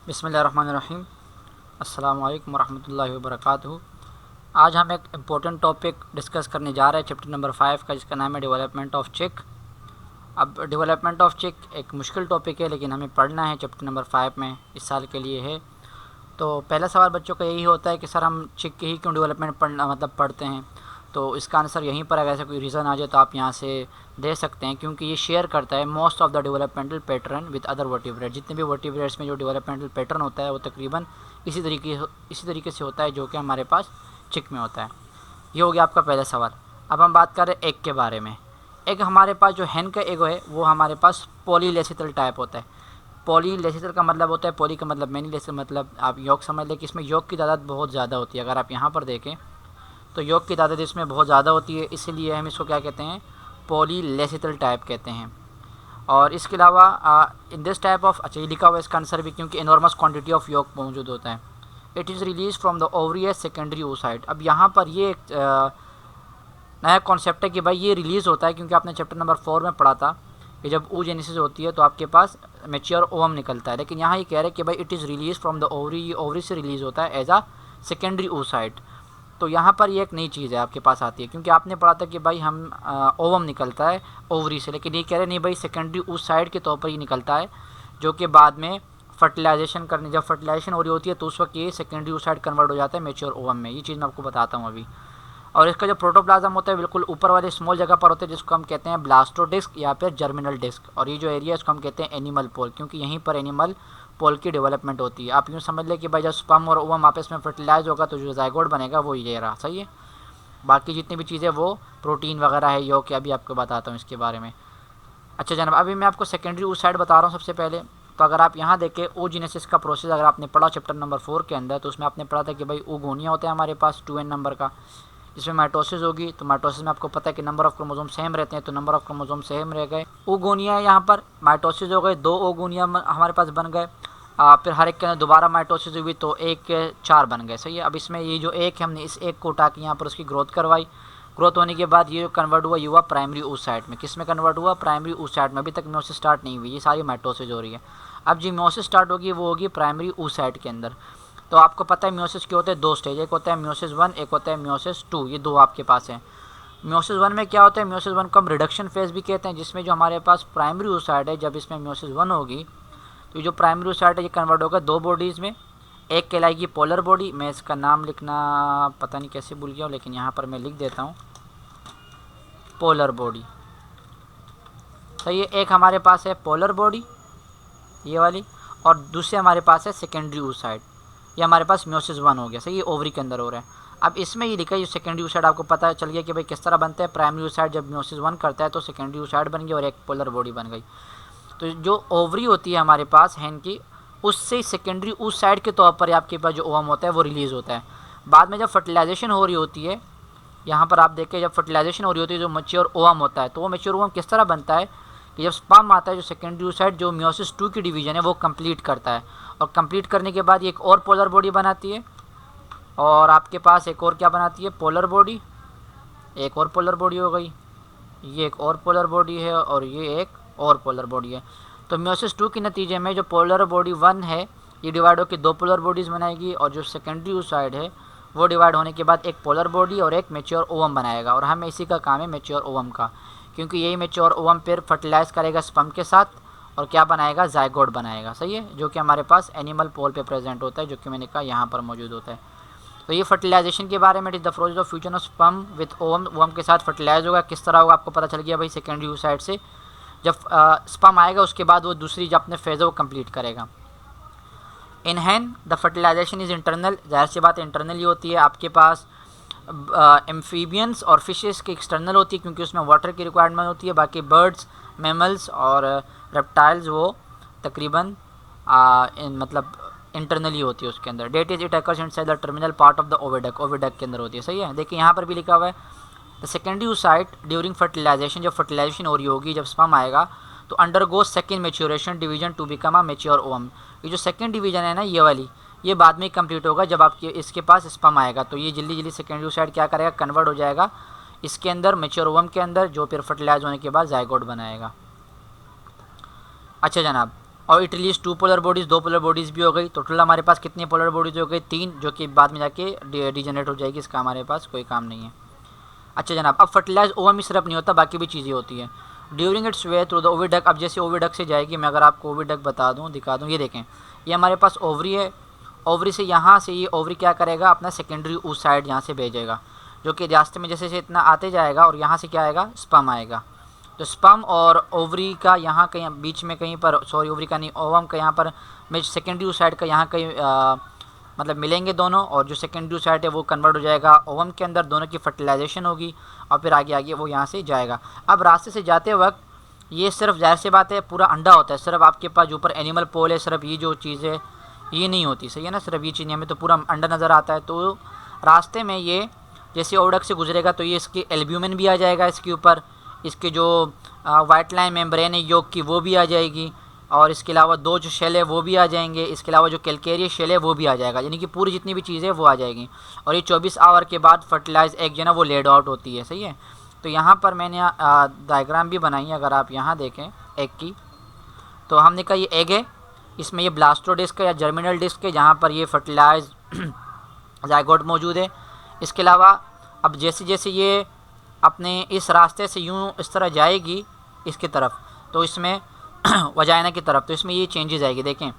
बिस्मिल्लाहिर्रहमानिर्रहीम। अस्सलामु अलैकुम वरहमतुल्लाहि वबरकातुहू। आज हम एक इम्पोर्टेंट टॉपिक डिस्कस करने जा रहे हैं चैप्टर नंबर 5 का, जिसका नाम है डेवलपमेंट ऑफ चिक। अब डेवलपमेंट ऑफ चिक एक मुश्किल टॉपिक है, लेकिन हमें पढ़ना है चैप्टर नंबर 5 में, इस साल के लिए है। तो पहला सवाल बच्चों का यही होता है कि सर हम चिक की ही क्यों डेवलपमेंट पढ़ते हैं। तो इसका आंसर यहीं पर है। वैसे कोई रीज़न आ जाए तो आप यहाँ से दे सकते हैं, क्योंकि ये शेयर करता है most of the developmental pattern with other vertebrate. जितने भी वर्टिब्रेट्स में जो डेवलपमेंटल पैटर्न होता है वो तकरीबन इसी तरीके से होता है जो कि हमारे पास चिक में होता है। ये हो गया आपका पहला सवाल। अब हम बात करें एग के बारे में। एग हमारे पास जो हैन का एग है वो हमारे पास पॉलीलेसिटल टाइप होता है। पॉलीलेसिटल का मतलब होता है, पॉली का मतलब मैनी, लेसिटल मतलब आप योग समझ लें कि इसमें योग की तादाद बहुत ज़्यादा होती है। अगर आप यहाँ पर देखें तो योग की तादाद इसमें बहुत ज़्यादा होती है, इसीलिए हम इसको क्या कहते हैं, पॉलीलेसिटल टाइप कहते हैं। और इसके अलावा इन दिस टाइप ऑफ, अच्छा ये लिखा हुआ है इसका आंसर भी, क्योंकि इनॉर्मस क्वांटिटी ऑफ योग मौजूद होता है। It is release from the ovary as secondary oocyte। अब यहाँ पर ये एक नया कॉन्सेप्ट है कि भाई ये रिलीज़ होता है, क्योंकि आपने चैप्टर नंबर 4 में पढ़ा था कि जब oogenesis होती है तो आपके पास मेच्योर ओवम निकलता है। लेकिन यहाँ ये कह रहे हैं कि भाई it is release from the ovary, ये ओवरी से रिलीज़ होता है एज आ सेकेंडरी oocyte। तो यहाँ पर ये एक नई चीज़ है आपके पास आती है, क्योंकि आपने पढ़ा था कि भाई हम ओवम निकलता है ओवरी से, लेकिन ये कह रहे नहीं भाई सेकेंडरी oocyte के तौर पर ही निकलता है, जो कि बाद में फर्टिलाइजेशन करने, जब फर्टिलाइजेशन हो रही होती है तो उस वक्त ये सेकेंडरी oocyte कन्वर्ट हो जाता है मेच्योर ओवम में। ये चीज़ मैं आपको बताता हूँ अभी। और इसका जो प्रोटोप्लाज्म होता है बिल्कुल ऊपर वाले स्मॉल जगह पर होता है, जिसको हम कहते हैं ब्लास्टोडिस्क या फिर जर्मिनल डिस्क। और ये जो एरिया है इसको हम कहते हैं एनिमल पोल, क्योंकि यहीं पर एनिमल पोल की डेवलपमेंट होती है। आप यूँ समझ लें कि भाई जब स्पर्म और ओवम आपस में फर्टिलाइज होगा तो जो जाइगोट बनेगा वो ये रहा, सही है। बाकी जितनी भी चीज़ें वो प्रोटीन वगैरह है योग के, अभी आपको बताता हूँ इसके बारे में। अच्छा जनाब, अभी मैं आपको सेकेंडरी oocyte बता रहा हूँ सबसे पहले। तो अगर आप यहाँ देखें oogenesis का प्रोसेस अगर आपने पढ़ा चैप्टर नंबर 4 के अंदर, तो उसमें आपने पढ़ा था कि भाई oogonia होता है हमारे पास 2n नंबर का, जिसमें माइटोसिस होगी। तो माइटोसिस में आपको पता है कि नंबर ऑफ क्रोमोसोम सेम रहते हैं, तो नंबर ऑफ क्रोमोसोम सेम रह गए। oogonia यहाँ पर माइटोसिस हो गए, 2 oogonia हमारे पास बन गए। फिर हर एक के अंदर दोबारा माइटोसिस हुई तो 1 के 4 बन गए, सही है। अब इसमें ये जो एक है, हमने इस एक को उठा के यहाँ पर उसकी ग्रोथ करवाई। ग्रोथ होने के बाद ये कन्वर्ट हुआ, ये हुआ प्राइमरी oocyte में। किस में कन्वर्ट हुआ? प्राइमरी oocyte में। अभी तक म्योसिस स्टार्ट नहीं हुई, ये सारी माइटोसिस हो रही है। अब जो म्योसिस स्टार्ट होगी वो होगी प्राइमरी oocyte के अंदर। तो आपको पता है म्योसिस के होते हैं 2 स्टेज, एक होता है म्योसिस 1, एक होता है म्योसिस 2। ये 2 आपके पास हैं। म्योसिस 1 में क्या होता है? म्योसिस 1 को हम रिडक्शन फेज भी कहते हैं, जिसमें जो हमारे पास प्राइमरी oocyte है, जब इसमें म्योसिस 1 होगी तो ये जो प्राइमरी oocyte है ये कन्वर्ट होगा 2 बॉडीज़ में। एक कहलाएगी पोलर बॉडी, मैं इसका नाम लिखना पता नहीं कैसे भूल गया हूँ, लेकिन यहाँ पर मैं लिख देता हूँ, पोलर बॉडी। तो ये एक हमारे पास है पोलर बॉडी ये वाली, और दूसरे हमारे पास है सेकेंडरी oocyte। ये हमारे पास म्योसिस 1 हो गया, सही, ये ओवरी के अंदर हो रहा है। अब इसमें ये लिखा है, ये सेकेंडरी oocyte आपको पता चल गया कि भाई किस तरह बनता है। प्राइमरी oocyte जब म्योसिस 1 करता है तो सेकेंडरी oocyte बन गई और एक पोलर बॉडी बन गई। तो जो ओवरी होती है हमारे पास हैन की, उससे सेकेंडरी oocyte के तौर पर आपके पास जो ओवम होता है वो रिलीज़ होता है। बाद में जब फर्टिलाइजेशन हो रही होती है, यहाँ पर आप देखें जब फर्टिलाइजेशन हो रही होती है, जो मैच्योर ओवम होता है, तो वो मैच्योर ओवम किस तरह बनता है कि जब स्पर्म आता है, जो सेकेंडरी oocyte जो म्योसिस 2 की डिवीजन है वो कंप्लीट करता है, और कंप्लीट करने के बाद ये एक और पोलर बॉडी बनाती है, और आपके पास एक और क्या बनाती है? Polar body. एक और पोलर बॉडी हो गई, ये एक और पोलर बॉडी है, और ये एक और पोलर बॉडी है। तो म्योसिस 2 के नतीजे में जो पोलर बॉडी 1 है ये डिवाइड होकर 2 पोलर बॉडीज़ बनाएगी, और जो सेकेंडरी oocyte है वो डिवाइड होने के बाद एक पोलर बॉडी और एक मेच्योर ओवम बनाएगा। और हमें इसी का काम है मेच्योर ओवम का, क्योंकि यही मेच्योर ओवम फिर फर्टिलाइज करेगा स्पर्म के साथ, और क्या बनाएगा? जाइगोट बनाएगा, सही है, जो कि हमारे पास एनिमल पोल पे प्रेजेंट होता है, जो कि मैंने कहा यहाँ पर मौजूद होता है। तो ये फर्टिलाइजेशन के बारे में, it is the process of fusion of sperm with ovum. Ovum के साथ फर्टिलाइज होगा, किस तरह होगा आपको पता चल गया भाई, सेकेंडरी oocyte से जब स्पर्म आएगा उसके बाद वो दूसरी जो अपने फेज है वो कंप्लीट करेगा। इन हैन द फर्टिलाइजेशन इज़ इंटरनल, जाहिर सी बात इंटरनल ही होती है। आपके पास एम्फीबियंस और फिशेस की एक्सटर्नल होती है, क्योंकि उसमें वाटर की रिक्वायरमेंट होती है। बाकी बर्ड्स, मैमल्स और रेप्टाइल्स वो तकरीबन मतलब इंटरनली होती है उसके अंदर। That is it occurs inside the terminal part of the oviduct, oviduct के अंदर होती है, सही है। देखिए यहाँ पर भी लिखा हुआ है the secondary oocyte during fertilisation, जब फर्टिलाइजेशन हो रही होगी, जब स्पर्म आएगा तो undergo second maturation division to become a mature ovum. ये जो सेकेंड डिवीजन है ना ये वाली, ये बाद में कंप्लीट होगा जब आपके इसके पास स्पर्म आएगा, तो ये जल्दी जल्दी सेकेंडरी oocyte क्या करेगा? कन्वर्ट हो जाएगा इसके अंदर मेच्योर ओवम के अंदर, जो फिर फर्टिलाइज होने के बाद जाइगोट बनाएगा। अच्छा जनाब, और it release 2 polar bodies, 2 polar bodies भी हो गई। टोटल हमारे पास कितनी पोलर बॉडीज़ हो गई? 3, जो कि बाद में जाके डिजनरेट हो जाएगी। इसका हमारे पास कोई काम नहीं है। अच्छा जनाब, अब फर्टिलाइज ओवम ही सिर्फ नहीं होता, बाकी भी चीज़ें होती हैं during its way through the oviduct. अब जैसे ओविडक्ट से जाएगी, मैं अगर आपको ओविडक्ट बता दूँ, दिखा दूँ, ये देखें, ये हमारे पास ओवरी है। ओवरी से यहाँ से ये ओवरी क्या करेगा, अपना सेकेंडरी उस साइड यहाँ से भेजेगा, जो कि रास्ते में जैसे इतना आते जाएगा, और यहाँ से क्या आएगा, स्पर्म आएगा। तो स्पर्म और ओवरी का यहाँ कहीं बीच में कहीं पर, सॉरी ओवरी का नहीं, ओवम का यहाँ पर में सेकेंडरी उस साइड का यहाँ कहीं मतलब मिलेंगे दोनों, और जो सेकेंडरी साइड है वो कन्वर्ट हो जाएगा ओवम के अंदर, दोनों की फर्टिलाइजेशन होगी, और फिर आगे आगे वो यहाँ से जाएगा। अब रास्ते से जाते वक्त ये सिर्फ जाहिर सी बात है पूरा अंडा होता है, सिर्फ आपके पास जो ऊपर एनिमल पोल है, सिर्फ ये जो चीज़ है ये नहीं होती, सही है ना, सिर्फ ये चीज़ हमें तो पूरा अंडा नज़र आता है। तो रास्ते में ये जैसे ओवडक्ट से गुजरेगा तो ये इसकी एल्ब्यूमिन भी आ जाएगा, इसके ऊपर इसके जो वाइट लाइन मेम्ब्रेन है योग की वो भी आ जाएगी, और इसके अलावा 2 जो शेल है वो भी आ जाएंगे, इसके अलावा जो कैलकेरियस शेल है वो भी आ जाएगा, यानी कि पूरी जितनी भी चीज़ें वो आ जाएगी। और ये 24 आवर के बाद फर्टिलाइज एग जो है ना वो लेड आउट होती है, सही है। तो यहाँ पर मैंने डायग्राम भी बनाई है, अगर आप यहाँ देखें एग की, तो हमने कहा ये एग है, इसमें ये ब्लास्टोडिस्क है या जर्मिनल डिस्क है, जहाँ पर ये फर्टिलाइज जायगोट मौजूद है। इसके अलावा अब जैसे जैसे ये अपने इस रास्ते से यूँ इस तरह जाएगी इसकी तरफ, तो इसमें वजाइना की तरफ, तो इसमें ये चेंजेस आएगी। देखें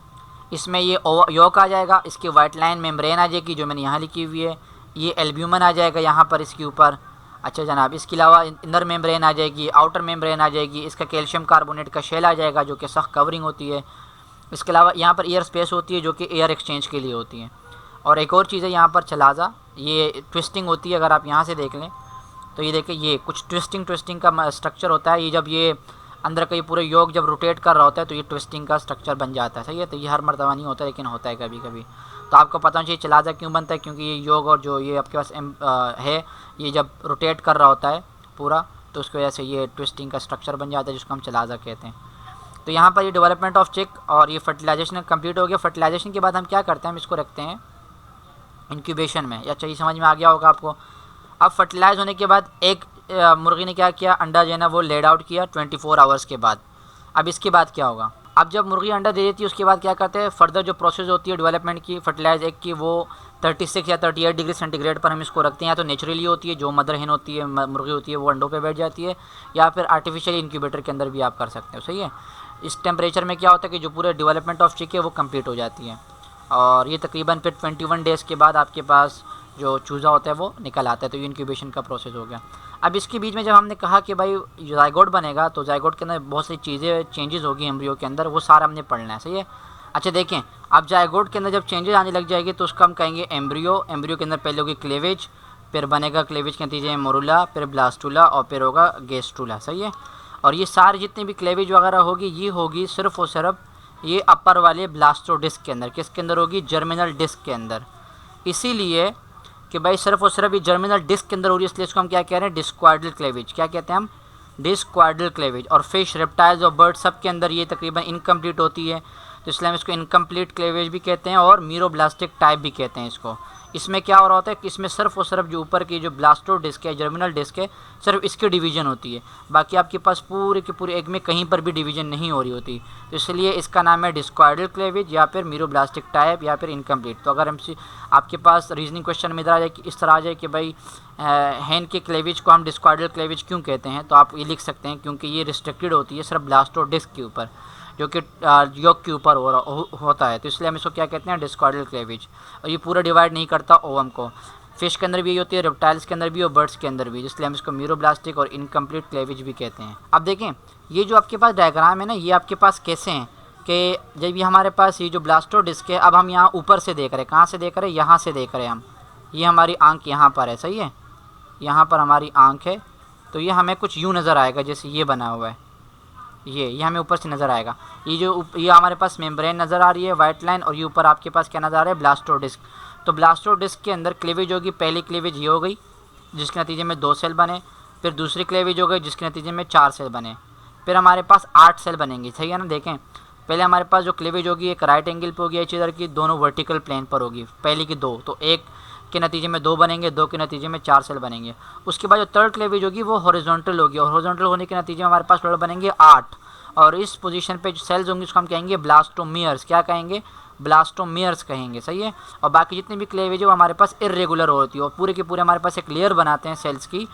इसमें ये योक आ जाएगा, इसकी वाइट लाइन मेम्ब्रेन आ जाएगी जो मैंने यहाँ लिखी हुई है, ये एल्ब्यूमन आ जाएगा यहाँ पर इसके ऊपर। अच्छा जनाब, इसके अलावा इनर मेम्ब्रेन आ जाएगी, आउटर मेम्ब्रेन आ जाएगी, इसका कैल्शियम कार्बोनेट का शेल आ जाएगा जो कि सख्त कवरिंग होती है। इसके अलावा यहाँ पर एयर स्पेस होती है जो कि एयर एक्सचेंज के लिए होती है। और एक और चीज़ है यहाँ पर चलाजा, ये ट्विस्टिंग होती है, अगर आप यहाँ से देख लें तो ये देखें ये कुछ ट्विस्टिंग का स्ट्रक्चर होता है। ये जब ये अंदर का ये पूरे योग जब रोटेट कर रहा होता है तो ये ट्विस्टिंग का स्ट्रक्चर बन जाता है, सही है। तो ये हर मर्तबा नहीं होता, लेकिन होता है कभी कभी। तो आपको पता होना चाहिए चलाजा क्यों बनता है, क्योंकि ये योग और जो ये आपके पास है ये जब रोटेट कर रहा होता है पूरा, तो उसकी वजह से ये ट्विस्टिंग का स्ट्रक्चर बन जाता है जिसको हम चलाजा कहते हैं। तो यहाँ पर ये डेवलपमेंट ऑफ चिक और ये फर्टिलाइजेशन कंप्लीट हो गया। फर्टिलाइजेशन के बाद हम क्या करते हैं, हम इसको रखते हैं इंक्यूबेशन में। या चाहिए समझ में आ गया होगा आपको। अब फर्टिलाइज होने के बाद एक मुर्गी ने क्या किया, अंडा जो है ना वो लेड आउट किया 24 आवर्स के बाद। अब इसके बाद क्या होगा, अब जब मुर्गी अंडा दे देती है उसके बाद क्या करते हैं, फर्दर जो प्रोसेस होती है डेवलपमेंट की फर्टिलाइज एग की, वो 36 या 38 डिग्री सेंटीग्रेड पर हम इसको रखते हैं। या तो नेचुरली होती है, जो मदर hen होती है, मुर्गी होती है, वो अंडों पे बैठ जाती है, या फिर आर्टिफिशियल इंक्यूबेटर के अंदर भी आप कर सकते हो, सही है। इस टेम्परेचर में क्या होता है कि जो पूरे डेवलपमेंट ऑफ चिक है वो कंप्लीट हो जाती है। और ये तकरीबन फिर 21 डेज़ के बाद आपके पास जो चूज़ा होता है वो निकल आता है। तो ये इंक्यूबेशन का प्रोसेस हो गया। अब इसके बीच में जब हमने कहा कि भाई जायगोट बनेगा, तो जायगोट के अंदर बहुत सी चीज़ें चेंजेस होगी एम्ब्रियो के अंदर, वो सारा हमने पढ़ना है, सही है। अच्छा देखें, अब जायगोट के अंदर जब चेंजेस आने लग जाएगी तो उसका हम कहेंगे एम्ब्रियो। एम्ब्रियो के अंदर पहले होगी क्लेवेज, फिर बनेगा क्लेवेज के नतीजे में मोरुला, फिर ब्लास्टुला, और फिर होगा गेस्ट्रुला, सही है। और ये सारी जितनी भी क्लेवेज वगैरह होगी ये होगी सिर्फ और सिर्फ ये अपर वाले ब्लास्टोडिस्क के अंदर। किसके अंदर होगी, जर्मिनल डिस्क के अंदर। इसीलिए कि भाई सिर्फ और सिर्फ ये जर्मिनल डिस्क के अंदर हो रही है, इसलिए इसको हम क्या कह रहे हैं, डिस्क्वाड्रल क्लेवेज। क्या कहते हैं हम, डिस्क्वाड्रल क्लेवेज। और फिश, रेप्टाइल्स और बर्ड सब के अंदर ये तकरीबन इनकम्प्लीट होती है, तो इसलिए हम इसको इनकम्प्लीट क्लेवेज भी कहते हैं और मीरोब्लास्टिक टाइप भी कहते हैं इसको। इसमें क्या हो रहा होता है कि इसमें सिर्फ और सिर्फ जो ऊपर की जो ब्लास्टो डिस्क है, जर्मिनल डिस्क है, सिर्फ इसकी डिवीजन होती है, बाकी आपके पास पूरे के पूरे एग में कहीं पर भी डिवीजन नहीं हो रही होती। तो इसलिए इसका नाम है डिस्क्वाड्रल क्लेवेज या फिर मीरोब्लास्टिक टाइप या फिर इनकम्प्लीट। तो अगर हमसे आपके पास रीजनिंग क्वेश्चन में इधर आ जाए कि इस तरह आ जाए कि भाई हैन के क्लेवेज को हम डिस्क्वाड्रल क्लेवेज क्यों कहते हैं, तो आप ये लिख सकते हैं क्योंकि ये रिस्ट्रिक्टेड होती है सिर्फ ब्लास्टो डिस्क के ऊपर, जो कि योग के ऊपर होता है। तो इसलिए हम इसको क्या कहते हैं, डिस्क्वाड्रल क्लेवेज। और ये पूरा डिवाइड नहीं करता ओवम को। फिश के अंदर भी यही होती है, रेप्टाइल्स के अंदर भी और बर्ड्स के अंदर भी, इसलिए हम इसको मीरोब्लास्टिक और इनकम्प्लीट क्लेवेज भी कहते हैं। अब देखें ये जो आपके पास डायग्राम है ना, ये आपके पास कैसे हैं कि जब ये हमारे पास ये जो ब्लास्टो डिस्क है, अब हम यहाँ ऊपर से देख रहे हैं, कहाँ से देख रहे हैं, यहाँ से देख रहे हैं हम। ये हमारी आँख यहाँ पर है, सही है, यहाँ पर हमारी आँख है। तो ये हमें कुछ यूँ नज़र आएगा जैसे ये बना हुआ है, ये हमें ऊपर से नज़र आएगा। ये हमारे पास मेम्ब्रेन नज़र आ रही है, वाइट लाइन, और ये ऊपर आपके पास क्या नज़र आ रहा है, ब्लास्टो डिस्क। तो ब्लास्टो डिस्क के अंदर क्लेवेज होगी, पहली क्लेवेज ये हो गई जिसके नतीजे में 2 सेल बने, फिर दूसरी क्लेवेज हो गई जिसके नतीजे में 4 सेल बने, फिर हमारे पास 8 सेल बनेंगे, सही है ना। देखें पहले हमारे पास जो क्लेवेज होगी एक राइट एंगल पर होगी एच इधर की, दोनों वर्टिकल प्लेन पर होगी, पहली की 2, तो एक के नतीजे में 2 बनेंगे, 2 के नतीजे में 4 सेल बनेंगे। उसके बाद जो थर्ड क्लेवेज होगी वो हॉरिजॉन्टल होगी, और हॉरिजॉन्टल होने के नतीजे में हमारे पास टोटल बनेंगे 8, और इस पोजीशन पे जो सेल्स होंगे उसको हम कहेंगे ब्लास्टोमियर्स। क्या कहेंगे? ब्लास्टोमियर्स कहेंगे, सही है। और बाकी जितने भी क्लेवेज है वो हमारे पास इरेगुलर होती है और पूरे के पूरे हमारे पास एक लेयर बनाते हैं सेल्स की।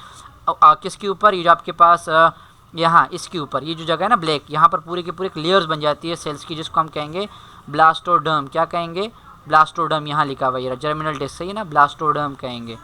किसके ऊपर? ये जो आपके पास यहाँ इसके ऊपर ये जो जगह है ना ब्लैक, यहाँ पर पूरे के पूरे एक लेयर्स बन जाती है सेल्स की, जिसको हम कहेंगे ब्लास्टोडर्म। क्या कहेंगे? ब्लास्टोडर्म। यहाँ लिखा हुआ है जर्मिनल डिस्क, सही है ना, ब्लास्टोडर्म कहेंगे।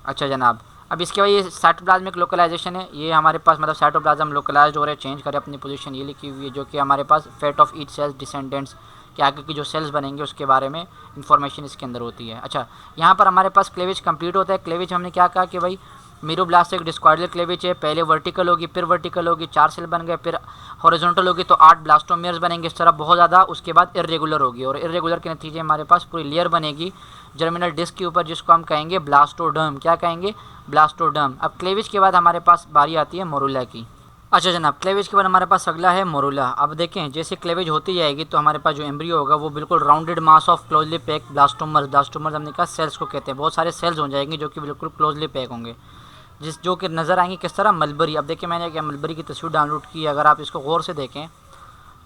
अच्छा जनाब, अब इसके बाद ये साइटोप्लाज्मिक लोकलाइजेशन है। ये हमारे पास मतलब साइटोप्लाज्म लोकलाइज्ड हो रहे हैं, चेंज करें अपनी पोजीशन, ये लिखी हुई है, जो कि हमारे पास fate of each cells descendants के आगे की जो सेल्स बनेंगे उसके बारे में इंफॉर्मेशन इसके अंदर होती है। अच्छा, यहाँ पर हमारे पास क्लेवेज कंप्लीट होता है। क्लेवेज हमने क्या कहा कि भाई मीरोब्लास्ट एक डिस्क्वाइडल क्लेवेज है, पहले वर्टिकल होगी, फिर वर्टिकल होगी, 4 सेल बन गए, फिर हॉरिजॉन्टल होगी तो 8 ब्लास्टोमियर्स बनेंगे, इस तरह बहुत ज़्यादा। उसके बाद इरेगुलर होगी और इरेगुलर के नतीजे हमारे पास पूरी लेयर बनेगी जर्मिनल डिस्क के ऊपर, जिसको हम कहेंगे ब्लास्टोडर्म। क्या कहेंगे? ब्लास्टोडर्म। अब क्लेवेज के बाद हमारे पास बारी आती है मोरूला की। अच्छा जनाब, क्लेवेज के बाद हमारे पास अगला है मोरूला। अब देखें, जैसे क्लेवेज होती जाएगी तो हमारे पास जो एम्ब्रियो होगा वो बिल्कुल rounded mass of closely packed blastomeres, blastomeres हमने कहा सेल्स को कहते हैं, बहुत सारे सेल्स हो जाएंगे जो कि बिल्कुल क्लोजली पैक होंगे, जो कि नज़र आएंगे किस तरह? मलबरी। अब देखिए मैंने क्या मलबरी की तस्वीर डाउनलोड की, अगर आप इसको गौर से देखें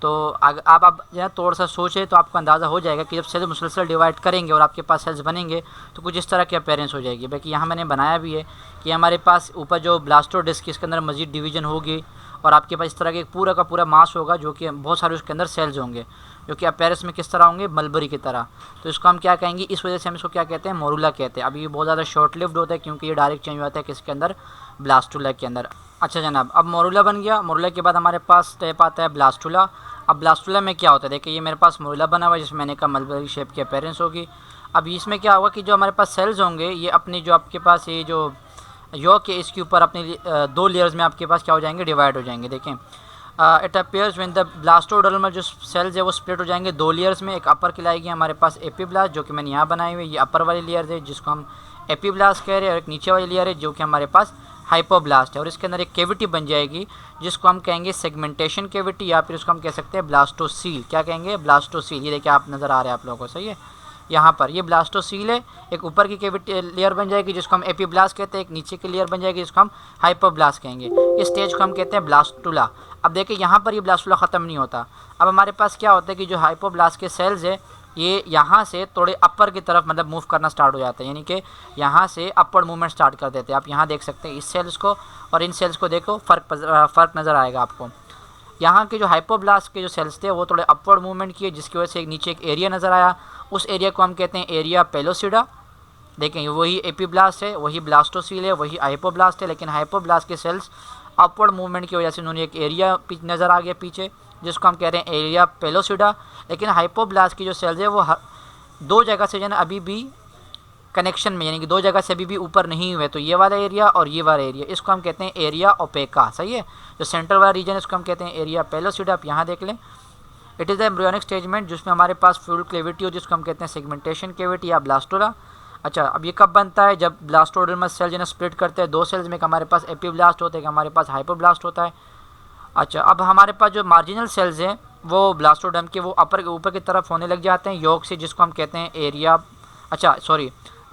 तो आप जो है थोड़ा सा सोचें तो आपको अंदाज़ा हो जाएगा कि जब सेल्स मुसलसल डिवाइड करेंगे और आपके पास सेल्स बनेंगे तो कुछ इस तरह की अपीयरेंस हो जाएगी। बाकी यहाँ मैंने बनाया भी है कि हमारे पास ऊपर जो ब्लास्टो डिस्क इसके अंदर मजीद डिवीजन होगी और आपके पास इस तरह के पूरा का पूरा मास होगा, जो कि बहुत सारे उसके अंदर सेल्स होंगे, जो कि अपीयरेंस में किस तरह होंगे? मलबरी की तरह। तो इसको हम क्या कहेंगे? इस वजह से हम इसको क्या कहते हैं? मोरूला कहते हैं। अब ये बहुत ज़्यादा शॉर्ट लिव्ड होता है क्योंकि ये डायरेक्ट चेंज होता है किसके अंदर? ब्लास्टुला के अंदर। अच्छा जनाब, अब मोरूला बन गया। मोरूला के बाद हमारे पास स्टेप आता है ब्लास्टुला। अब ब्लास्टुला में क्या होता है? देखिए ये मेरे पास मोरूला बना हुआ है जिसमें मैंने कहा मलबरी शेप की अपीयरेंस होगी। अब इसमें क्या होगा कि जो हमारे पास सेल्स होंगे ये अपनी जो आपके पास ये जो यॉक है इसके ऊपर अपनी 2 लेयर्स में आपके पास क्या हो जाएंगे? डिवाइड हो जाएंगे। देखें, इट अपीयर्स व्हेन द ब्लास्टोडर्मल जो सेल्स है वो स्प्लिट हो जाएंगे 2 लेयर्स में। एक अपर कहलाएगी हमारे पास एपीब्लास्ट, जो कि मैंने यहाँ बनाई हुई है, ये अपर वाली लेयर है जिसको हम एपीब्लास्ट कह रहे हैं, और एक नीचे वाली लेयर है जो कि हमारे पास हाइपोब्लास्ट है, और इसके अंदर एक कैविटी बन जाएगी जिसको हम कहेंगे सेगमेंटेशन कैविटी, या फिर उसको हम कह सकते हैं ब्लास्टोसील। क्या कहेंगे? ब्लास्टोसील। ये देखिए आप नज़र आ रहे हैं आप लोगों को, सही है। यहाँ पर ये ब्लास्टोसील है, एक ऊपर की कैविटी लेयर बन जाएगी जिसको हम एपीब्लास्ट कहते हैं, एक नीचे की लेयर बन जाएगी जिसको हम हाइपोब्लास्ट कहेंगे। इस स्टेज को हम कहते हैं ब्लास्टुला। अब देखिए यहाँ पर ये ब्लास्टुला ख़त्म नहीं होता। अब हमारे पास क्या होता है कि जो हाइपोब्लास्ट के सेल्स है ये यहाँ से थोड़े अपर की तरफ मतलब मूव करना स्टार्ट हो जाता है, यानी कि यहाँ से अपवर्ड मूवमेंट स्टार्ट कर देते हैं। आप यहाँ देख सकते हैं इस सेल्स को और इन सेल्स को देखो, फ़र्क नज़र आएगा आपको। यहाँ के जो हाइपोब्लास्ट के जो सेल्स थे वो थोड़े अपवर्ड मूवमेंट किए, जिसकी वजह से एक नीचे एक एरिया नज़र आया, उस एरिया को हम कहते हैं एरिया पेलोसिडा। देखें वही एपीब्लास्ट है, वही ब्लास्टोसील है, वही हाइपोब्लास्ट है, लेकिन हाइपोब्लास्ट के सेल्स अपवर्ड मूवमेंट की वजह से उन्होंने एक एरिया नज़र आ गया पीछे, जिसको हम कह रहे हैं एरिया पेलोसिडा। लेकिन हाइपोब्लास्ट की जो सेल्स है वो 2 जगह से जो है ना अभी भी कनेक्शन में, यानी कि 2 जगह से अभी भी ऊपर नहीं हुए, तो ये वाला एरिया और ये वाला एरिया, इसको हम कहते हैं एरिया ओपेका, सही है। जो सेंट्रल वाला रीजन है इसको हम कहते हैं एरिया पेलोसिडा। आप यहाँ देख लें, इट इज़ द एम्ब्रियोनिक स्टेजमेंट जिसमें हमारे पास फ्लूइड कैविटी हो जिसको हम कहते हैं सेगमेंटेशन कैविटी या ब्लास्टोला। अच्छा, अब ये कब बनता है? जब ब्लास्टोडर्मस सेल जो है स्प्लिट करते हैं 2 सेल्स में, एक हमारे पास एपीब्लास्ट होता है, एक हमारे पास हाइपोब्लास्ट होता है। अच्छा, अब हमारे पास जो मार्जिनल सेल्स हैं वो ब्लास्टोडर्म के वो ऊपर की तरफ होने लग जाते हैं योग से, जिसको हम कहते हैं एरिया,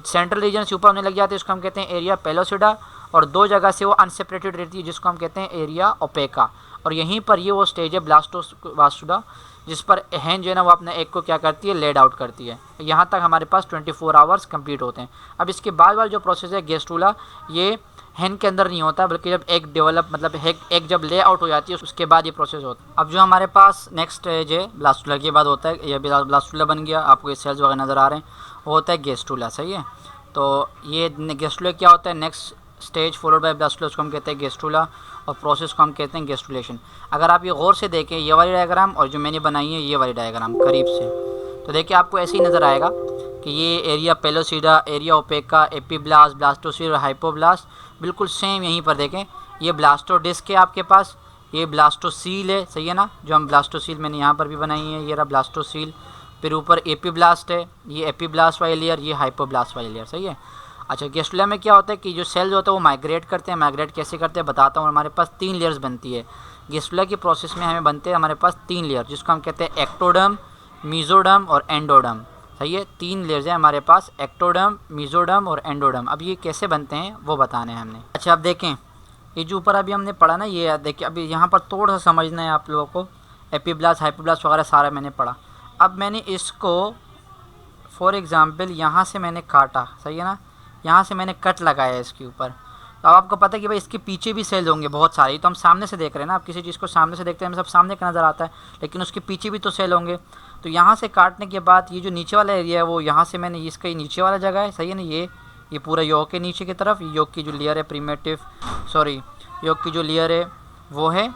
सेंट्रल रीजन से ऊपर होने लग जाते हैं, इसको हम कहते हैं एरिया पेलोसिडा, और 2 जगह से वो अनसेपरेटेड रहती है जिसको हम कहते हैं एरिया ओपेका। और यहीं पर ये वो स्टेज है ब्लास्टोबास्टुला जिस पर हैन जो है ना वो अपने एग को क्या करती है? लेड आउट करती है। यहाँ तक हमारे पास 24 आवर्स कंप्लीट होते हैं। अब इसके बाद वाला जो प्रोसेस है गेस्टुला, ये हैन के अंदर नहीं होता, बल्कि जब एग डेवलप मतलब एग जब ले आउट हो जाती है उसके बाद ये प्रोसेस होता है। अब जो हमारे पास नेक्स्ट स्टेज है ब्लास्टुला के बाद होता है, ये ब्लास्टुला बन गया, आपको ये सेल्स वगैरह नज़र आ रहे हैं, वो होता है गेस्टुला, सही है। तो ये गेस्टुला क्या होता है? Next stage followed by blastula, उसको हम कहते हैं गेस्टुला, और प्रोसेस को हम कहते हैं गेस्टुलेशन। अगर आप ये गौर से देखें ये वाली डायग्राम और जो मैंने बनाई है ये वाली डायग्राम करीब से, तो देखिए आपको ऐसे ही नज़र आएगा कि ये area pellucida, area ओपेका, epiblast, blastocoel और हाइपोब्लास्ट बिल्कुल सेम। यहीं पर देखें ये ब्लास्टोडिस्क है आपके पास, ये ब्लास्टोसील है, सही है ना, जो हम ब्लास्टोसील मैंने यहाँ पर भी बनाई है, ये रहा ब्लास्टोसील। फिर ऊपर एपीब्लास्ट है, ये एपीब्लास्ट वाली लेयर, ये हाइपोब्लास्ट वाली लेयर, सही है। अच्छा, गेस्टुला में क्या होता है कि जो सेल्स होते हैं वो माइग्रेट करते हैं। माइग्रेट कैसे करते हैं बताता हूँ। हमारे पास 3 लेयर्स बनती है गेस्टुला की प्रोसेस में, हमें बनते हैं हमारे पास 3 लेयर, जिसको हम कहते हैं एक्टोडर्म, मीजोडर्म और एंडोडर्म, सही है। 3 लेयर्स हैं हमारे पास, एक्टोडर्म, मीजोडर्म और एंडोडर्म। अब ये कैसे बनते हैं वो बताने हैं हमने। अच्छा, अब देखें ये जो ऊपर अभी हमने पढ़ा ना, ये देखिए अभी यहाँ पर थोड़ा सा समझना है आप लोगों को। एपिब्लास्ट, हाइपोब्लास्ट वगैरह सारा मैंने पढ़ा। अब मैंने इसको फॉर एग्ज़ाम्पल यहाँ से मैंने काटा, सही है ना, यहाँ से मैंने कट लगाया इसके ऊपर। तो अब आपको पता है कि भाई इसके पीछे भी सेल होंगे बहुत सारे। तो हम सामने से देख रहे हैं ना, आप किसी चीज़ को सामने से देखते हैं, हमें सब सामने का नज़र आता है, लेकिन उसके पीछे भी तो सेल होंगे। तो यहाँ से काटने के बाद ये जो नीचे वाला एरिया है वो यहाँ से मैंने, इसका ये नीचे वाला जगह है, सही है ना, ये पूरा योग के नीचे की तरफ, योग की जो लेयर है योग की जो लेयर है वो है।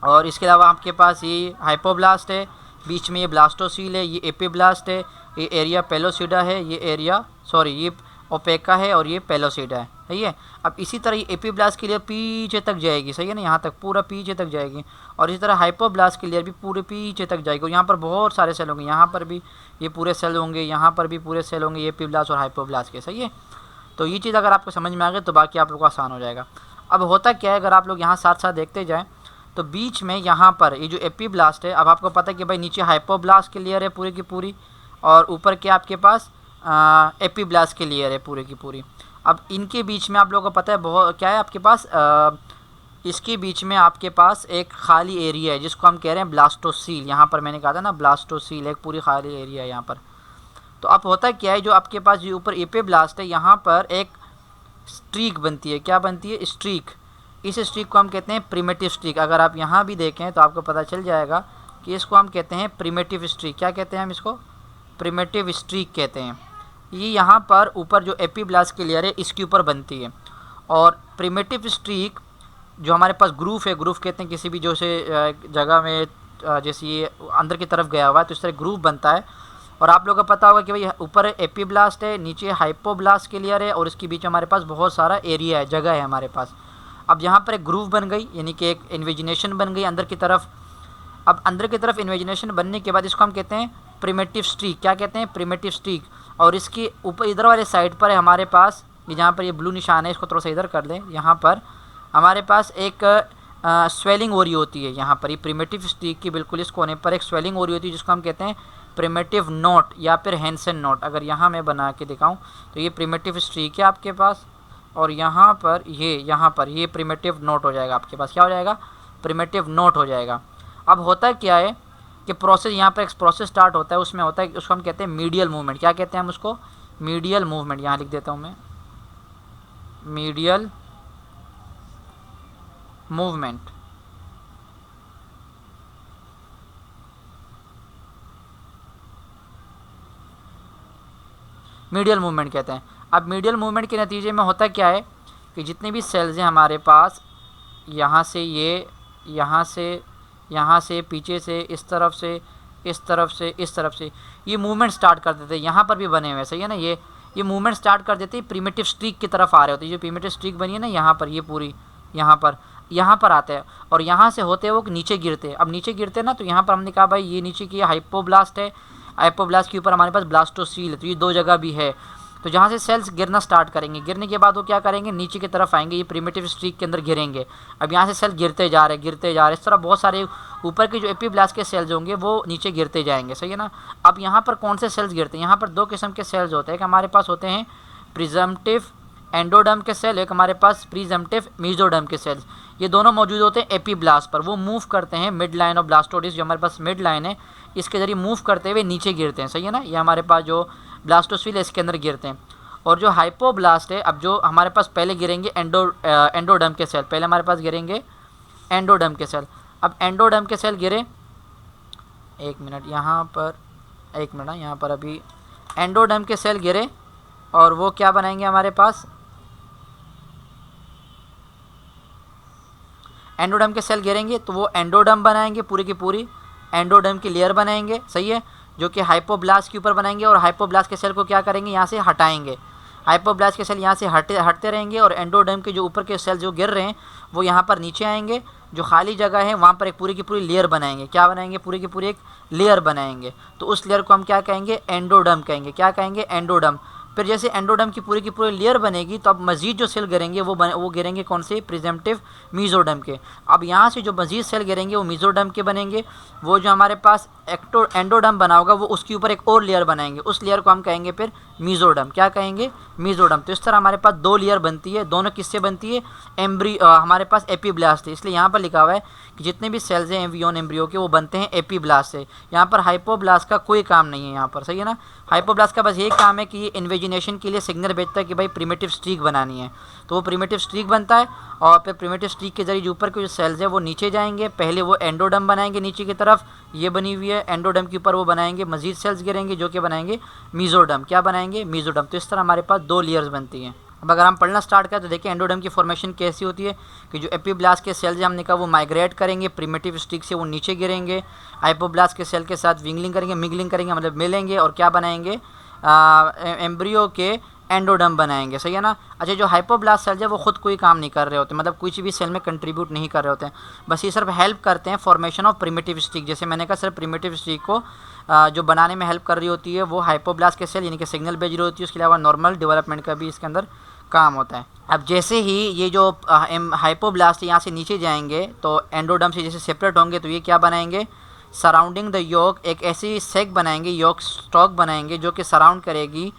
और इसके अलावा आपके पास ये हाइपोब्लास्ट है, बीच में ये ब्लास्टोसील है, ये एपिब्लास्ट है, ये एरिया पेलोसिडा है, ये ओपेका है और ये पेलोसिडा है, सही है। अब इसी तरह ये एपिब्लास्ट की लेयर पीछे तक जाएगी, सही है ना, यहाँ तक पूरा पीछे तक जाएगी। और इसी तरह हाइपोब्लास्ट की लेयर भी पूरे पीछे तक जाएगी। और यहाँ पर बहुत सारे सेल होंगे, यहाँ पर भी ये पूरे सेल होंगे, यहाँ पर भी पूरे सेल होंगे, ये एपिब्लास्ट और हाइपोब्लास्ट के, सही है। तो ये चीज़ अगर आपको समझ में आ गई तो बाकी आप लोग को आसान हो जाएगा। अब होता क्या है, अगर आप लोग यहाँ साथ साथ देखते जाएँ तो बीच में यहाँ पर ये जो एपिब्लास्ट है, अब आपको पता है कि भाई नीचे हाइपोब्लास्ट की लेयर है पूरी की पूरी, और ऊपर क्या आपके पास एपिब्लास्ट की लेयर है पूरी की पूरी। अब इनके बीच में आप लोगों को पता है बहुत क्या है आपके पास, इसके बीच में आपके पास एक खाली एरिया है जिसको हम कह रहे हैं ब्लास्टोसील। यहाँ पर मैंने कहा था ना ब्लास्टोसील, एक पूरी खाली एरिया है यहाँ पर। तो अब होता क्या है, जो आपके पास जो ऊपर एपिब्लास्ट है यहाँ पर एक स्ट्रीक बनती है। क्या बनती है? स्ट्रीक। इस स्ट्रीक को हम कहते हैं प्रिमिटिव स्ट्रीक। अगर आप यहाँ भी देखें तो आपको पता चल जाएगा कि इसको हम कहते हैं प्रिमिटिव स्ट्रीक। क्या कहते हैं हम इसको? प्रिमिटिव स्ट्रीक कहते हैं। ये यहाँ पर ऊपर जो एपिब्लास्ट की लेयर है इसके ऊपर बनती है। और प्रिमिटिव स्ट्रीक जो हमारे पास ग्रूव है, ग्रूव कहते हैं किसी भी जो से जगह में जैसे ये अंदर की तरफ गया हुआ है तो इस तरह ग्रूव बनता है। और आप लोगों को पता होगा कि भाई ऊपर एपिब्लास्ट है, नीचे हाइपोब्लास्ट की लेयर है और इसके बीच हमारे पास बहुत सारा एरिया है, जगह है हमारे पास। अब यहाँ पर एक ग्रूव बन गई, यानी कि एक इन्वेजिनेशन बन गई अंदर की तरफ। अब अंदर की तरफ इन्वेजिनेशन बनने के बाद इसको हम कहते हैं प्रिमिटिव स्ट्रीक। क्या कहते हैं? Primitive streak. और इसकी ऊपर इधर वाले साइड पर है हमारे पास, ये जहाँ पर ये ब्लू निशान है इसको थोड़ा सा इधर कर दें, यहाँ पर हमारे पास एक स्वेलिंग हो रही होती है। यहाँ पर ये प्रिमिटिव स्ट्रीक की बिल्कुल इस कोने पर एक स्वेलिंग हो रही होती है जिसको हम कहते हैं प्रिमिटिव नोट या फिर हैंसन नोट। अगर यहाँ मैं बना के दिखाऊँ तो ये प्रिमिटिव स्ट्रीक है आपके पास, और यहाँ पर ये प्रिमिटिव नोट हो जाएगा आपके पास। क्या हो जाएगा? प्रिमिटिव नोट हो जाएगा। अब होता क्या है कि प्रोसेस, यहाँ पर एक प्रोसेस स्टार्ट होता है, उसमें होता है, उसको हम कहते हैं मीडियल मूवमेंट। क्या कहते हैं हम उसको? Medial movement. यहाँ लिख देता हूँ मैं, मीडियल मूवमेंट। मीडियल मूवमेंट कहते हैं। अब मीडियल मूवमेंट के नतीजे में होता क्या है कि जितने भी सेल्स हैं हमारे पास, यहाँ से ये, यहाँ से पीछे से, इस तरफ से, इस तरफ से, इस तरफ से, ये मूवमेंट स्टार्ट कर देते हैं। यहाँ पर भी बने हुए हैं, सही है ना, ये मूवमेंट स्टार्ट कर देते हैं, प्रिमिटिव स्ट्रीक की तरफ आ रहे होते हैं। जो प्रिमिटिव स्ट्रीक बनी है ना यहाँ पर, ये पूरी यहाँ पर आते हैं और यहाँ से होते हैं वो नीचे गिरते हैं। अब नीचे गिरते हैं ना, तो यहाँ पर हमने कहा भाई ये नीचे की हाइपोब्लास्ट है, हाइपोब्लास्ट के ऊपर हमारे पास ब्लास्टोसील है, तो ये दो जगह भी है। तो जहाँ से सेल्स गिरना स्टार्ट करेंगे, गिरने के बाद वो क्या करेंगे, नीचे की तरफ आएंगे, ये प्रिमिटिव स्ट्रीक के अंदर गिरेंगे। अब यहाँ से सेल गिरते जा रहे इस तरह बहुत सारे ऊपर के जो एपिब्लास्ट के सेल्स होंगे वो नीचे गिरते जाएंगे, सही है ना। अब यहाँ पर कौन से सेल्स गिरते हैं? यहाँ पर दो किस्म के सेल्स होते हैं। कि हमारे पास होते हैं प्रिजम्पटिव एंडोडर्म के सेल, एक हमारे पास प्रिजम्पटिव मेसोडर्म के सेल्स। ये दोनों मौजूद होते हैं एपिब्लास्ट पर। वो मूव करते हैं मिड लाइन ऑफ ब्लास्टोडिस, जो हमारे पास मिड लाइन है, इसके जरिए मूव करते हुए नीचे गिरते हैं, सही है ना। ये हमारे पास जो ब्लास्टोसील है इसके अंदर गिरते हैं। और जो हाइपोब्लास्ट है, अब जो हमारे पास पहले गिरेंगे एंडोडर्म के सेल, पहले हमारे पास गिरेंगे एंडोडर्म के सेल। अब एंडोडर्म के सेल गिरे, एक मिनट यहाँ पर अभी एंडोडर्म के सेल गिरे और वो क्या बनाएंगे हमारे पास, एंडोडर्म के सेल गिरेंगे तो वो एंडोडर्म बनाएंगे, पूरी की पूरी एंडोडर्म की लेयर बनाएंगे, सही है, जो कि हाइपोब्लास्ट के ऊपर बनाएंगे। और हाइपोब्लास्ट के सेल को क्या करेंगे, यहाँ से हटाएंगे। हाइपोब्लास्ट के सेल यहाँ से हटते रहेंगे और एंडोडर्म के जो ऊपर के सेल जो गिर रहे हैं वो यहाँ पर नीचे आएंगे। जो खाली जगह है वहाँ पर एक पूरी की पूरी लेयर बनाएंगे। क्या बनाएंगे? पूरी की पूरी एक लेयर बनाएंगे। तो उस लेयर को हम क्या कहेंगे? एंडोडर्म कहेंगे। क्या कहेंगे? एंडोडर्म। फिर जैसे एंडोडर्म की पूरी लेयर बनेगी तो अब मजीद जो सेल गिरेंगे वो गिरेंगे कौन से, प्रिजम्पटिव मेसोडर्म के। अब यहाँ से जो मजीद सेल गिरेंगे वो मेसोडर्म के बनेंगे। वो जो हमारे पास एंडोडर्म बना होगा वो उसके ऊपर एक और लेयर बनाएंगे, उस लेयर को हम कहेंगे फिर मेसोडर्म। क्या कहेंगे, मेसोडर्म। तो इस तरह हमारे पास 2 लेयर बनती है। दोनों किससे बनती है, हमारे पास एपीब्लास्ट है। इसलिए यहाँ पर लिखा हुआ है कि जितने भी सेल्स हैं एम्ब्रियोन एम्ब्रियो के वो बनते हैं एपीब्लास्ट से। यहाँ पर हाइपोब्लास्ट का कोई काम नहीं है यहाँ पर, सही है ना। हाइपोब्लास्ट का बस यही काम है कि ये इन्वेजिनेशन के लिए सिग्नल भेजता है कि भाई प्रिमिटिव स्ट्रीक बनानी है, तो वो प्रिमिटिव स्ट्रीक बनता है और फिर प्रिमिटिव स्ट्रीक के जरिए जो ऊपर के जो सेल्स हैं वो नीचे जाएंगे। पहले वो एंडोडर्म बनाएंगे नीचे की तरफ, ये बनी हुई है, एंडोडर्म के ऊपर वो बनाएंगे मजीद सेल्स गिरेंगे जो कि बनाएंगे मेसोडर्म। क्या बनाएंगे, मेसोडर्म। तो इस तरह हमारे पास 2 लेयर्स बनती हैं। अब अगर हम पढ़ना स्टार्ट करें तो देखिए एंडोडर्म की फॉर्मेशन कैसी होती है कि जो एपीब्लास्ट के सेल्स हमने कहा वो माइग्रेट करेंगे, प्रिमिटिव स्टिक से वो नीचे गिरेंगे, हाइपोब्लास्ट के सेल के साथ मिंगलिंग करेंगे मतलब मिलेंगे और क्या बनाएंगे, एम्ब्रियो के एंडोडर्म बनाएंगे, सही है ना। अच्छा, जो हाइपोब्लास्ट सेल्स है वो खुद कोई काम नहीं कर रहे होते, मतलब कुछ भी सेल में कंट्रीब्यूट नहीं कर रहे होते हैं, बस ये सिर्फ हेल्प करते हैं फॉर्मेशन ऑफ प्रिमिटिव स्टिक। जैसे मैंने कहा सिर्फ प्रिमिटिव स्टिक को जो बनाने में हेल्प कर रही होती है वो हाइपोब्लास्ट के सेल यानी कि सिग्नल भेज रही होती है, उसके अलावा नॉर्मल डेवलपमेंट का भी इसके अंदर काम होता है। अब जैसे ही ये जो हाइपोब्लास्ट यहाँ से नीचे जाएंगे तो एंडोडर्म से जैसे सेपरेट होंगे तो ये क्या बनाएंगे, सराउंडिंग द योक एक ऐसी सेक बनाएंगे, योक स्टॉक बनाएंगे जो कि सराउंड करेगी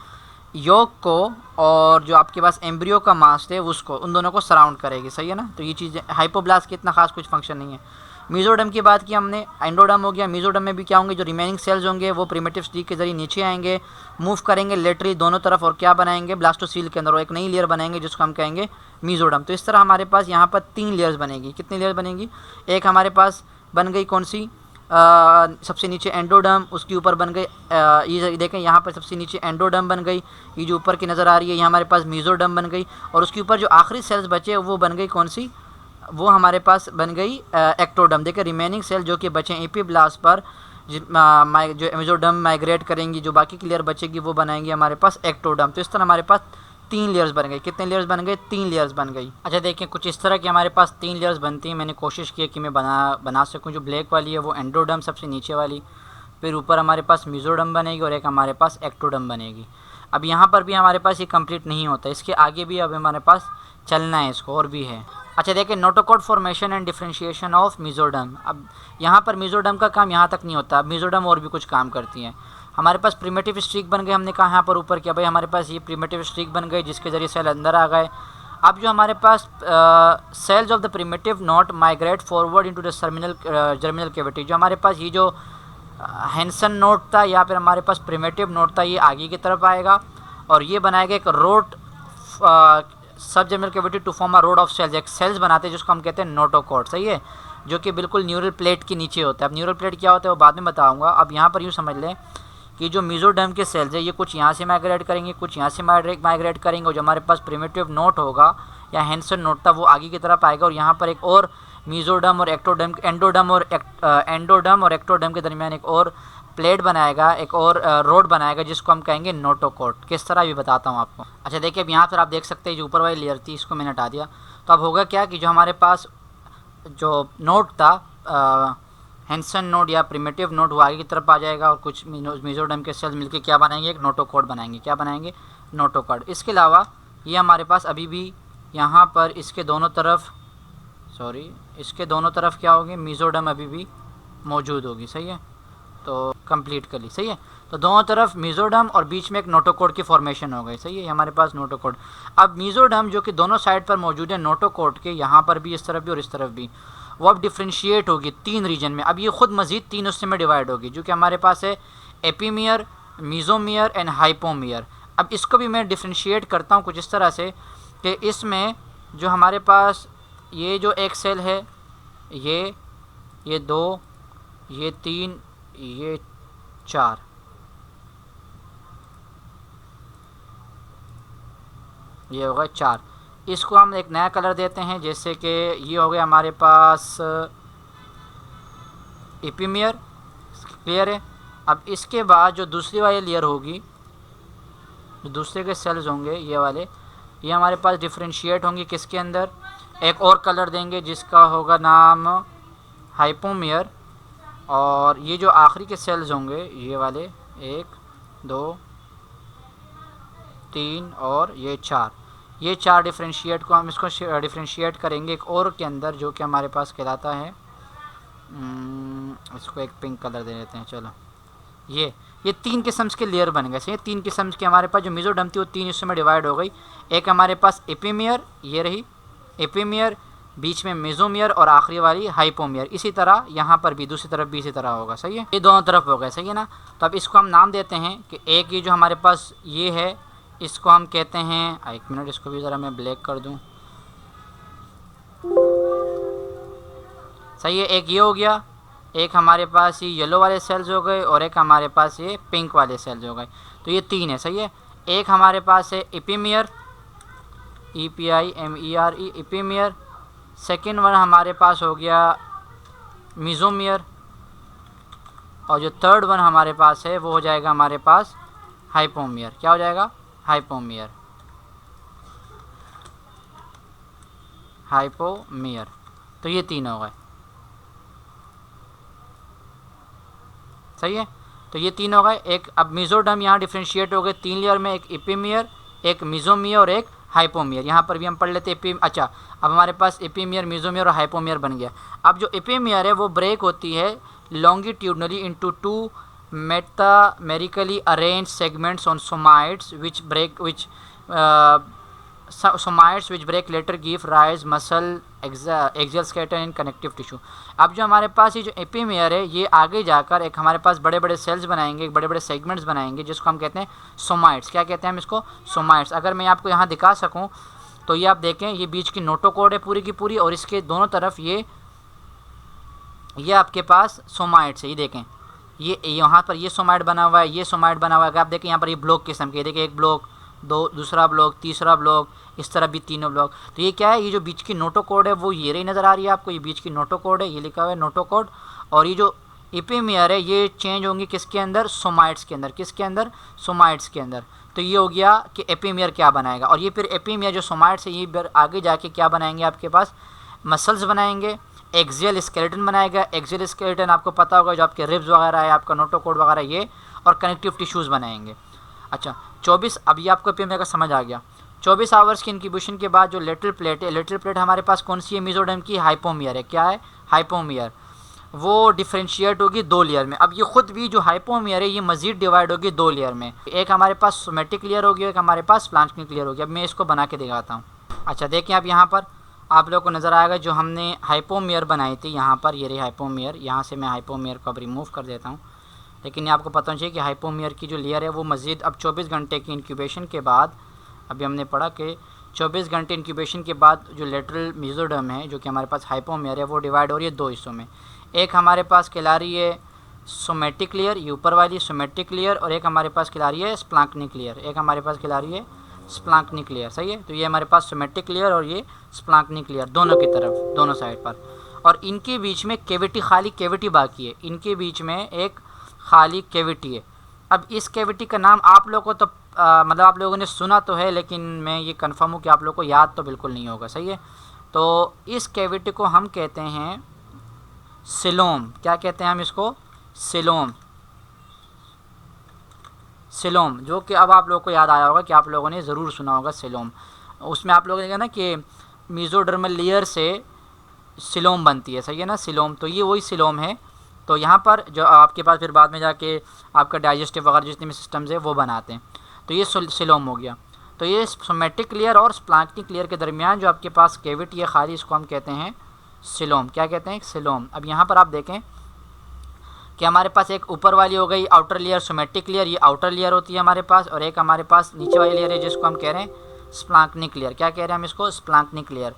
योक को और जो आपके पास एम्ब्रियो का मास्ट है उसको, उन दोनों को सराउंड करेगी, सही है ना। तो ये चीज़ें हाइपोब्लास्ट की इतना खास कुछ फंक्शन नहीं है। मेसोडर्म की बात की हमने, एंडोडर्म हो गया। मेसोडर्म में भी क्या होंगे, जो रिमेनिंग सेल्स होंगे वो प्रिमिटिव स्टिक के जरिए नीचे आएंगे, मूव करेंगे लेटरली दोनों तरफ और क्या बनाएंगे, ब्लास्टोसील के अंदर और एक नई लेयर बनाएंगे जिसको हम कहेंगे मेसोडर्म। तो इस तरह हमारे पास यहाँ पर 3 लेयर्स बनेगी। कितनी लेयर बनेगी, एक हमारे पास बन गई कौन सी, सबसे नीचे एंडोडर्म, उसके ऊपर बन गई ये देखें यहाँ पर सबसे नीचे एंडोडर्म बन गई, ये जो ऊपर की नज़र आ रही है ये हमारे पास मेसोडर्म बन गई, और उसके ऊपर जो आखिरी सेल्स बचे वो बन गई कौन सी, वो हमारे पास बन गई एक्टोडर्म। देखिए रिमेनिंग सेल जो कि बचे एपीब्लास्ट पर जो मेसोडर्म माइग्रेट करेंगी, जो बाकी की लेयर बचेगी वो बनाएंगी हमारे पास एक्टोडर्म। तो इस तरह हमारे पास 3 लेयर्स बन गई। कितने लेयर्स बन गए, 3 लेयर्स बन गई। अच्छा देखिए कुछ इस तरह की हमारे पास 3 लेयर्स बनती हैं। मैंने कोशिश की कि मैं बना सकूं। जो ब्लैक वाली है वो एंडोडर्म सबसे नीचे वाली, फिर ऊपर हमारे पास मेसोडर्म बनेगी और एक हमारे पास एक्टोडर्म बनेगी। अब यहाँ पर भी हमारे पास ये कंप्लीट नहीं होता, इसके आगे भी अब हमारे पास चलना है, इसको और भी है। अच्छा देखिए notochord formation and differentiation of mesoderm. अब यहाँ पर मेसोडर्म का काम यहाँ तक नहीं होता, अब मेसोडर्म और भी कुछ काम करती हैं। हमारे पास प्रिमिटिव स्ट्रीक बन गए, हमने कहा यहाँ पर ऊपर क्या भाई हमारे पास ये प्रिमिटिव स्ट्रीक बन गई जिसके ज़रिए सेल अंदर आ गए। अब जो हमारे पास cells of the primitive knot migrate forward into the germinal cavity, जो हमारे पास ये जो हैंसन नोट था या फिर हमारे पास प्रिमिटिव नोट था ये आगे की तरफ आएगा और ये बनाएगा एक rod sub germinal cavity to form a rod of cells. एक सेल्स बनाते हैं जिसको हम कहते हैं नोटोकॉर्ड, सही है, जो कि बिल्कुल न्यूरल प्लेट के नीचे होता है। अब न्यूरल प्लेट क्या होता है वो बाद में बताऊँगा। अब यहाँ पर यूँ समझ लें कि जो मेसोडर्म के सेल्स है ये कुछ यहाँ से माइग्रेट करेंगे, कुछ यहाँ से माइग्रेट करेंगे, और जो हमारे पास प्रिमिटिव नोट होगा या हैंसन नोट था वो आगे की तरफ आएगा और यहाँ पर एक और मेसोडर्म और एंडोडर्म और एक्टोडर्म के दरमियान एक और प्लेट बनाएगा, एक और रोड बनाएगा जिसको हम कहेंगे नोटोकॉर्ड। किस तरह भी बताता हूँ आपको। अच्छा देखिए अब यहाँ पर आप देख सकते हैं जो ऊपर वाली लेयर थी इसको मैंने हटा दिया, तो अब होगा क्या कि जो हमारे पास जो नोट था हैंसन नोड या प्रिमिटिव नोड वो आगे की तरफ आ जाएगा और कुछ मेसोडर्म के सेल्स मिलकर क्या बनाएंगे, एक नोटोकॉर्ड बनाएंगे। क्या बनाएंगे, नोटोकॉर्ड। इसके अलावा ये हमारे पास अभी भी यहाँ पर इसके दोनों तरफ क्या होगी, मेसोडर्म अभी भी मौजूद होगी, सही है। तो कंप्लीट कर ली, सही है। तो दोनों तरफ मेसोडर्म और बीच में एक नोटोकॉर्ड की फॉर्मेशन हो गई, सही है, हमारे पास नोटोकॉर्ड। अब मेसोडर्म जो कि दोनों साइड पर मौजूद है नोटोकॉर्ड के, यहाँ पर भी इस तरफ भी और इस तरफ भी, वो अब डिफ्रेंशिएट होगी 3 रीजन में। अब ये खुद मज़ीद 3 हिस्से में डिवाइड होगी जो कि हमारे पास है एपीमियर, मेसोमियर एंड हाइपोमियर। अब इसको भी मैं डिफ्रेंशिएट करता हूँ कुछ इस तरह से कि इसमें जो हमारे पास ये जो एक सेल है ये 2, ये 3, ये 4, ये होगा 4। इसको हम एक नया कलर देते हैं, जैसे कि ये हो गया हमारे पास एपीमियर, क्लियर है। अब इसके बाद जो दूसरी वाली लेयर होगी, जो दूसरे के सेल्स होंगे ये वाले, ये हमारे पास डिफ्रेंशिएट होंगे किसके अंदर, एक और कलर देंगे जिसका होगा नाम हाइपोमियर, और ये जो आखिरी के सेल्स होंगे ये वाले 1, 2, 3 और ये 4, ये 4 डिफ्रेंशिएट को हम इसको डिफ्रेंशिएट करेंगे एक और के अंदर, जो कि हमारे पास कहलाता है, इसको एक पिंक कलर दे देते हैं। चलो, ये 3 किस्म के लेयर बन गए। सही, 3 किस्म के हमारे पास जो मेसोडर्म थी वो 3 हिस्सों में डिवाइड हो गई। एक हमारे पास एपिमियर, ये रही एपिमियर, बीच में मेसोमियर और आखिरी वाली हाइपोमियर। इसी तरह यहाँ पर भी दूसरी तरफ भी इसी तरह होगा। सही है, ये दोनों तरफ हो गए। सही है ना। तो अब इसको हम नाम देते हैं कि एक ये जो हमारे पास ये है, इसको हम कहते हैं, एक मिनट इसको भी ज़रा मैं ब्लैक कर दूँ। सही है, एक ये हो गया, एक हमारे पास ये येलो वाले सेल्स हो गए और एक हमारे पास ये पिंक वाले सेल्स हो गए। तो ये 3 है। सही है, एक हमारे पास है एपिमियर, EPIMER, एपिमियर। सेकेंड वन हमारे पास हो गया मेसोमियर, और जो थर्ड वन हमारे पास है वो हो जाएगा हमारे पास हाइपोमियर। क्या हो जाएगा? हाइपोमियर, हाइपोमियर। तो ये 3 हो गए। सही है, तो ये 3 हो गए। एक अब मेसोडर्म यहाँ डिफ्रेंशिएट हो गए 3 लेयर में, एक एपिमियर, एक मेसोमियर और एक हाइपोमियर। यहाँ पर भी हम पढ़ लेते हैं अच्छा, अब हमारे पास एपिमियर, मेसोमियर और हाइपोमियर बन गया। अब जो एपिमियर है वो ब्रेक होती है longitudinally into 2 metamerically arrange segments on somites which break later give rise muscle axial skeleton in connective tissue. अब जो हमारे पास ये जो एपिमियर है ये आगे जाकर एक हमारे पास बड़े बड़े सेल्स बनाएंगे, बड़े बड़े सेगमेंट्स बनाएंगे, जिसको हम कहते हैं सोमाइड्स। क्या कहते हैं हम इसको? सोमाइड्स। अगर मैं आपको यहाँ दिखा सकूँ तो ये आप देखें, ये बीच की नोटोकोड है पूरी की पूरी, और इसके दोनों तरफ ये आपके पास सोमाइड्स है। ये देखें, ये यहाँ पर ये सोमाइड बना हुआ है, ये सोमाइड बना हुआ है। अगर आप देखें यहाँ पर ये ब्लॉक किस्म के, देखिए एक ब्लॉक, दो, दूसरा ब्लॉक, तीसरा ब्लॉक, इस तरह भी तीनों ब्लॉक। तो ये क्या है? ये जो बीच की नोटोकोड है वो ये रही नज़र आ रही है आपको, ये बीच की नोटोकोड है, ये लिखा हुआ है नोटोकोड। और ये जो एपिमियर है ये चेंज होंगी किसके अंदर? सोमाइड्स के अंदर। किसके अंदर? सोमाइड्स के अंदर। तो ये हो गया कि एपिमियर क्या बनाएगा। और ये फिर एपिमियर जो सोमाइड्स है ये आगे जाके क्या बनाएंगे? आपके पास मसल्स बनाएंगे, एक्सियल स्केलेटन बनाएगा। एक्सियल स्केलेटन आपको पता होगा, जो आपके रिब्स वगैरह है, आपका नोटोकोड वगैरह, ये, और कनेक्टिव टिश्यूज़ बनाएंगे। अच्छा, 24, अब ये आपको एपिमियर का समझ आ गया। 24 आवर्स की इंक्यूबेशन के बाद जो लेटरल प्लेट है, लेटरल प्लेट हमारे पास कौन सी है? मेसोडर्म की हाइपोमियर है। क्या है? हाइपोमियर। वो डिफ्रेंशिएट होगी 2 लेयर में। अब ये खुद भी जो हाइपोमियर है ये मजीद डिवाइड होगी 2 लेयर में। एक हमारे पास सोमेटिक लेयर होगी, एक हमारे पास प्लांटनिक लेयर होगी। अब मैं इसको बना के दिखाता हूँ। अच्छा, देखिए अब यहाँ पर आप लोगों को नज़र आएगा जो हमने हाइपोमियर बनाई थी, यहाँ पर ये रही हाइपोमियर। यहाँ से मैं हाइपोमियर को अब रिमूव कर देता हूँ। लेकिन ये आपको पता चाहिए कि हाइपोमियर की जो लेयर है वो मज़ीद अब 24 घंटे की इंक्यूबेशन के बाद, अभी हमने पढ़ा कि 24 घंटे इंक्यूबेशन के बाद जो लेटरल मेसोडर्म है जो कि हमारे पास हाइपोमियर है वो डिवाइड हो रही है 2 हिस्सों में। एक हमारे पास कहला रही है सोमेटिक लेयर, ये ऊपर वाली सोमेटिक लेयर, और एक हमारे पास कहला रही है स्प्लांक्निक लेयर। एक हमारे पास कहला रही है स्प्लांक्निक लेयर। सही है, तो ये हमारे पास सोमेटिक लेयर और ये स्प्लांक्निक लेयर, दोनों की तरफ, दोनों साइड पर। और इनके बीच में कैविटी, खाली कैविटी बाकी है। इनके बीच में एक खाली कैविटी है। अब इस कैविटी का नाम आप लोगों को तो मतलब आप लोगों ने सुना तो है, लेकिन मैं ये कंफर्म हूँ कि आप लोगों को याद तो बिल्कुल नहीं होगा। सही है, तो इस कैविटी को हम कहते हैं सिलोम। क्या कहते हैं हम इसको? सिलोम। सिलोम, जो कि अब आप लोगों को याद आया होगा कि आप लोगों ने ज़रूर सुना होगा सिलोम। उसमें आप लोगों ने कहा ना कि मेसोडर्मल लेयर से सिलोम बनती है। सही है ना, सिलोम। तो ये वही सिलोम है। तो यहाँ पर जो आपके पास फिर बाद में जाके आपका डाइजेस्टिव वगैरह जितने भी सिस्टम्स है वो बनाते हैं। तो ये सिलोम हो गया। तो ये सोमेटिक लेयर और स्प्लांक्निक लेयर के दरमियान जो आपके पास कैविटी है खाली, इसको हम कहते हैं सिलोम। क्या कहते हैं? सिलोम। अब यहाँ पर आप देखें कि हमारे पास एक ऊपर वाली हो गई आउटर लेयर सोमेटिक लेयर, ये आउटर लेयर होती है हमारे पास, और एक हमारे पास नीचे वाली लेयर है जिसको हम कह रहे हैं स्प्लांक्निक लेयर। क्या कह रहे हैं हम इसको? स्प्लांक्निक लेयर।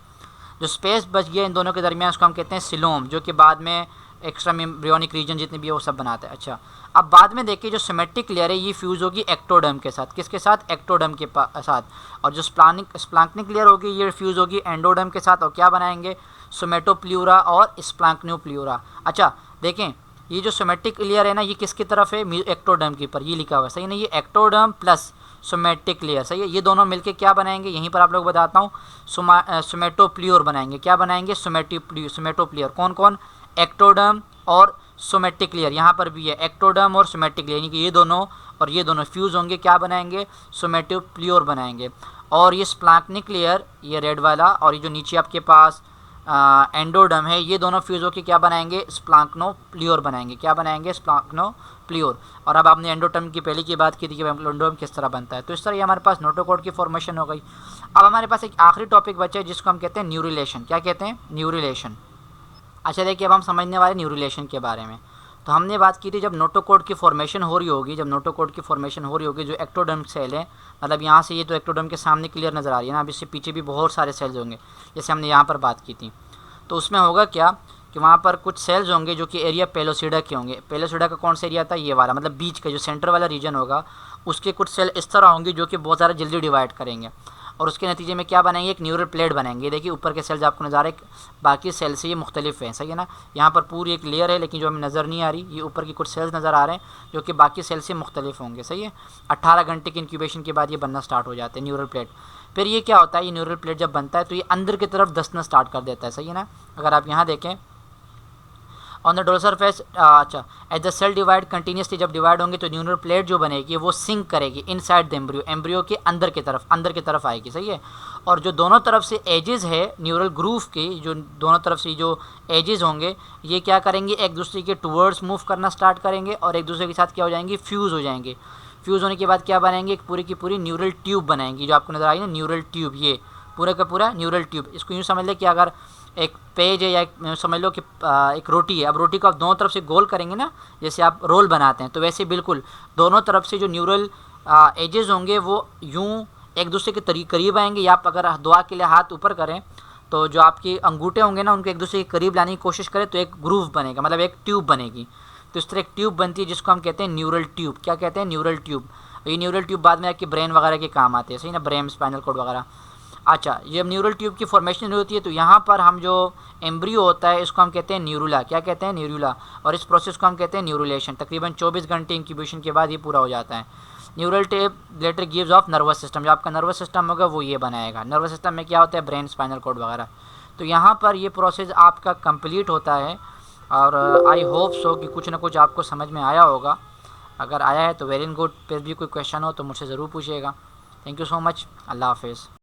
जो स्पेस बच गया इन दोनों के दरमियान उसको हम कहते हैं सिलोम, जो कि बाद में एक्स्ट्रा एम्ब्रियोनिक रीजन जितने भी है वो सब बनाते हैं। अच्छा, अब बाद में देखिए जो सिमेट्रिक लेयर है ये फ्यूज़ होगी एक्टोडर्म के साथ। किसके साथ? एक्टोडर्म के साथ। और जो स्प्लांक्निक लेयर होगी ये फ्यूज़ होगी एंडोडर्म के साथ, और क्या बनाएंगे? सोमेटोप्ल्यूरा और स्प्लांक्नोप्ल्यूरा। अच्छा, देखें ये जो सोमेटिक लेयर है ना ये किसकी तरफ है? एक्टोडर्म के ऊपर, ये लिखा हुआ है। सही नहीं, ये एक्टोडर्म प्लस सोमेटिक लेयर। सही है, ये दोनों मिलके क्या बनाएंगे? यहीं पर आप लोग बताता हूँ, सोमेटोप्ल्यूर बनाएंगे। क्या बनाएंगे? सोमेटोप्ल्यूर। कौन कौन? एक्टोडर्म और सोमेटिक लेयर, यहाँ पर भी है एक्टोडर्म और सोमेटिक लेयर, यानी कि ये दोनों और ये दोनों फ्यूज़ होंगे, क्या बनाएंगे, सोमेटोप्लियोर बनाएंगे। और ये स्प्लांक्निक लेयर, ये रेड वाला, और ये जो नीचे आपके पास एंडोडर्म है, ये दोनों फ्यूज़ होकर क्या बनाएंगे, स्प्लांक्नोप्लियोर बनाएंगे। क्या बनाएंगे, स्प्लांक्नोप्लियोर। और अब आपने एंडोडर्म की पहले की बात की थी कि एंडोडर्म किस तरह बनता है, तो इस तरह ये हमारे पास नोटोकॉर्ड की फॉर्मेशन हो गई। अब हमारे पास एक आखिरी टॉपिक बचा है जिसको हम कहते हैं न्यूरिलेशन। क्या कहते हैं, न्यूरिलेशन। अच्छा देखिए, अब हम समझने वाले न्यूरिलेशन के बारे में। तो हमने बात की थी जब नोटोकॉर्ड की फॉर्मेशन हो रही होगी, जब नोटोकॉर्ड की फॉर्मेशन हो रही होगी, जो एक्टोडर्म सेल है, मतलब यहाँ से ये तो एक्टोडर्म के सामने क्लियर नज़र आ रही है ना, अब इससे पीछे भी बहुत सारे सेल्स होंगे, जैसे हमने यहाँ पर बात की थी। तो उसमें होगा क्या कि वहाँ पर कुछ सेल्स होंगे जो कि एरिया पेलोसिडा के होंगे। पेलोसिडा का कौन सा एरिया था, ये वाला, मतलब बीच का जो सेंटर वाला रीजन होगा, उसके कुछ सेल इस तरह होंगे जो कि बहुत ज़्यादा जल्दी डिवाइड करेंगे, और उसके नतीजे में क्या बनाएंगे, एक न्यूरल प्लेट बनाएंगे। देखिए ऊपर के सेल्स आपको नज़र आ रहे हैं, बाकी सेल से ये मुख्तलिफ हैं, सही है ना। यहाँ पर पूरी एक लेयर है लेकिन जो हमें नज़र नहीं आ रही, ये ऊपर की कुछ सेल्स नज़र आ रहे हैं जो कि बाकी सेल से मुख्तलिफ होंगे, सही है। 18 घंटे की इंक्यूबेशन के बाद ये बनना स्टार्ट हो जाते हैं न्यूरल प्लेट। फिर ये क्या होता है, ये न्यूरल प्लेट जब बनता है तो ये अंदर की तरफ धंसना स्टार्ट कर देता है, सही है ना। अगर आप यहाँ देखें ऑन द डोर्सल फेस, अच्छा, as the cell divide continuously, जब डिवाइड होंगे तो न्यूरल प्लेट जो बनेगी वो सिंक करेगी इनसाइड द एम्ब्रियो, एम्ब्रियो के अंदर की तरफ आएगी, सही है। और जो दोनों तरफ से एजेस है न्यूरल ग्रूव की, जो दोनों तरफ से जो एजेस होंगे, ये क्या करेंगे, एक दूसरे के टूवर्ड्स मूव करना स्टार्ट करेंगे और एक दूसरे के साथ क्या हो जाएंगे, फ्यूज़ हो जाएंगे। फ्यूज़ होने के बाद क्या बनाएंगे, एक पूरी की पूरी न्यूरल ट्यूब बनाएंगी, जो आपको नजर आई ना, न्यूरल ट्यूब, ये पूरा का पूरा न्यूरल ट्यूब। इसको यूँ समझ लें कि अगर एक पेज है या एक समझ लो कि एक रोटी है, अब रोटी को आप दोनों तरफ से गोल करेंगे ना, जैसे आप रोल बनाते हैं, तो वैसे बिल्कुल दोनों तरफ से जो न्यूरल एजेस होंगे वो यूँ एक दूसरे के करीब आएंगे। या आप अगर दुआ के लिए हाथ ऊपर करें तो जो आपके अंगूठे होंगे ना, उनको एक दूसरे के करीब लाने की कोशिश करें तो एक ग्रूव बनेगा, मतलब एक ट्यूब बनेगी। तो इस तरह एक ट्यूब बनती है जिसको हम कहते हैं न्यूरल ट्यूब। क्या कहते हैं, न्यूरल ट्यूब। ये न्यूरल ट्यूब बाद में आपके ब्रेन वगैरह के काम आते हैं, सही ना, ब्रेन, स्पाइनल कॉर्ड वगैरह। अच्छा, जब न्यूरल ट्यूब की फॉर्मेशन होती है तो यहाँ पर हम जो एम्ब्रियो होता है इसको हम कहते हैं न्यूरुला। क्या कहते हैं, न्यूरुला। और इस प्रोसेस को हम कहते हैं न्यूरुलेशन। तकरीबन 24 घंटे इंक्यूबेशन के बाद ये पूरा हो जाता है। Neural tape later gives off nervous system, जो आपका नर्वस सिस्टम होगा वो ये बनाएगा। नर्वस सिस्टम में क्या होता है, ब्रेन, स्पाइनल कॉर्ड वगैरह। तो यहाँ पर ये प्रोसेस आपका कंप्लीट होता है और आई होप सो कि कुछ ना कुछ आपको समझ में आया होगा। अगर आया है तो वेरी गुड, फिर भी कोई क्वेश्चन हो तो मुझसे ज़रूर पूछिएगा। थैंक यू सो मच, अल्लाह हाफिज़।